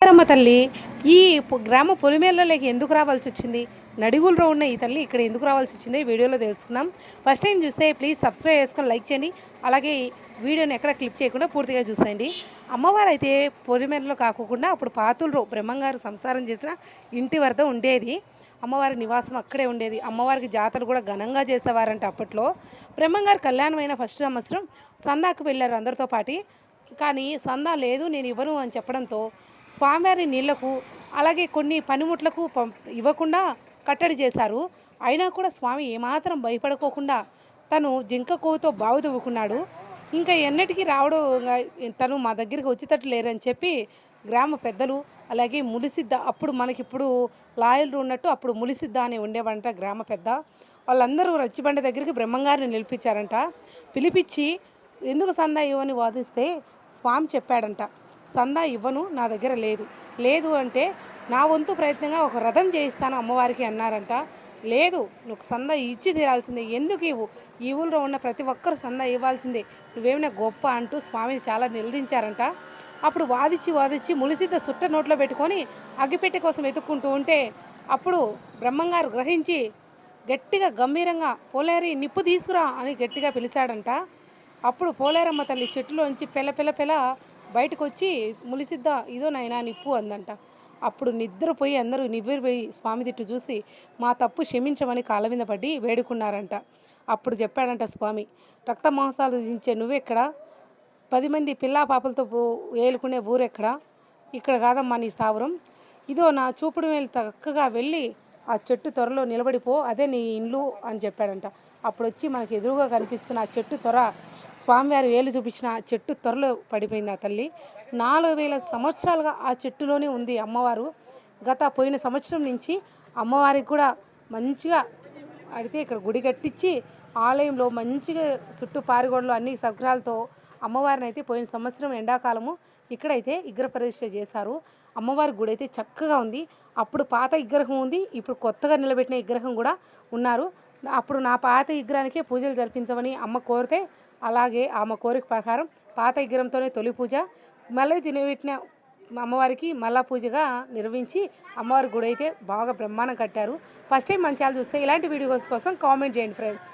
రమ్మ తల్లి ఈ గ్రామ పొలిమేరలోకి ఎందుకు రావాల్సి వచ్చింది? నడుగుల్లో ఉన్న ఈ తల్లి ఇక్కడ ఎందుకు రావాల్సి వచ్చింది వీడియోలో తెలుసుకుందాం. ఫస్ట్ టైం చూస్తే ప్లీజ్ సబ్స్క్రైబ్ చేసుకొని లైక్ చేయండి. అలాగే వీడియోని ఎక్కడ క్లిప్ చేయకుండా పూర్తిగా చూసేయండి. అమ్మవారు అయితే పొలిమేరలో కాకుండా అప్పుడు పాతుల్లో బ్రహ్మంగారు సంసారం చేసిన ఇంటి వద్ద ఉండేది. అమ్మవారి నివాసం అక్కడే ఉండేది. అమ్మవారికి జాతరలు కూడా ఘనంగా చేసేవారంట అప్పట్లో. బ్రహ్మంగారు కళ్యాణమైన ఫస్ట్ సంవత్సరం సందాకు వెళ్ళారు అందరితో పాటి. కానీ సందా లేదు, నేను ఇవ్వను అని చెప్పడంతో స్వామివారి నీళ్లకు అలాగే కొన్ని పనిముట్లకు ఇవ్వకుండా కట్టడి చేశారు. అయినా కూడా స్వామి ఏమాత్రం భయపడుకోకుండా తను జింక కొవ్వుతో బావు తవ్వుకున్నాడు. ఇంకా ఎన్నటికీ రావడం తను మా దగ్గరికి వచ్చేటట్టు లేరని చెప్పి గ్రామ పెద్దలు అలాగే ములిసిద్ద, అప్పుడు మనకిప్పుడు లాయర్లు ఉన్నట్టు అప్పుడు ములిసిద్ద అని ఉండేవంట గ్రామ పెద్ద, వాళ్ళందరూ రచ్చిబండ దగ్గరికి బ్రహ్మంగారిని నిలిపించారంట. పిలిపించి ఎందుకు సందా ఇవ్వని వాదిస్తే స్వామి చెప్పాడంట, సందా ఇవ్వను, నా దగ్గర లేదు. లేదు అంటే నా వంతు ప్రయత్నంగా ఒక రథం చేయిస్తాను అమ్మవారికి అన్నారంట. లేదు, నువ్వు సందా ఇచ్చి తీరాల్సిందే, ఎందుకు ఇవ్వు, ఈ ఊళ్ళో ఉన్న ప్రతి ఒక్కరు సందా ఇవ్వాల్సిందే, నువ్వేమైనా గొప్ప అంటూ స్వామిని చాలా నిలదించారంట. అప్పుడు వాదించి ములిసిద్ద సుట్ట నోట్లో పెట్టుకొని అగ్గిపెట్టె కోసం వెతుక్కుంటూ ఉంటే అప్పుడు బ్రహ్మంగారు గ్రహించి గట్టిగా గంభీరంగా పోలేరి నిప్పు తీసుకురా అని గట్టిగా పిలిచాడంట. అప్పుడు పోలేరమ్మ తల్లి చెట్టులోంచి పెల బయటకు వచ్చి ములిసిద్ద ఇదో నైనా నిప్పు అందంట. అప్పుడు నిద్రపోయి అందరూ నివ్వెరపోయి స్వామి తిట్టు చూసి మా తప్పు క్షమించమని కాళ్ళ మీద పడి వేడుకున్నారంట. అప్పుడు చెప్పాడంట స్వామి, రక్త మాంసాలు దించే నువ్వెక్కడ, 10 మంది పిల్లా పాపలతో ఏలుకునే ఊరెక్కడ, ఇక్కడ కాదమ్మా నీ స్థావరం, ఇదో నా చూపుడు వేలు చక్కగా వెళ్ళి ఆ చెట్టు త్వరలో నిలబడిపో, అదే నీ ఇల్లు అని చెప్పాడంట. అప్పుడు వచ్చి మనకి ఎదురుగా కనిపిస్తున్న ఆ చెట్టు త్వర, స్వామివారి వేలు చూపించిన ఆ చెట్టు త్వరలో పడిపోయింది ఆ తల్లి. 4000 సంవత్సరాలుగా ఆ చెట్టులోనే ఉంది అమ్మవారు. పోయిన సంవత్సరం నుంచి అమ్మవారికి కూడా మంచిగా అడితే ఇక్కడ గుడి కట్టించి ఆలయంలో మంచిగా చుట్టూ పారిగోడలు అన్ని సౌకర్యాలతో అమ్మవారిని అయితే పోయిన సంవత్సరం ఎండాకాలము ఇక్కడైతే విగ్రహ ప్రతిష్ఠ చేశారు. అమ్మవారి గుడి అయితే చక్కగా ఉంది. అప్పుడు పాత విగ్రహం ఉంది, ఇప్పుడు కొత్తగా నిలబెట్టిన విగ్రహం కూడా ఉన్నారు. అప్పుడు నా పాత విగ్రహానికే పూజలు జరిపించమని అమ్మ కోరితే అలాగే ఆమె కోరిక ప్రకారం పాత విగ్రహంతోనే తొలి పూజ, మళ్ళీ తినబెట్టిన అమ్మవారికి మళ్ళా పూజగా నిర్వహించి అమ్మవారి గుడి అయితే బాగా బ్రహ్మాండం కట్టారు. ఫస్ట్ టైం మన ఛానల్ చూస్తే ఇలాంటి వీడియోస్ కోసం కామెంట్ చేయండి ఫ్రెండ్స్.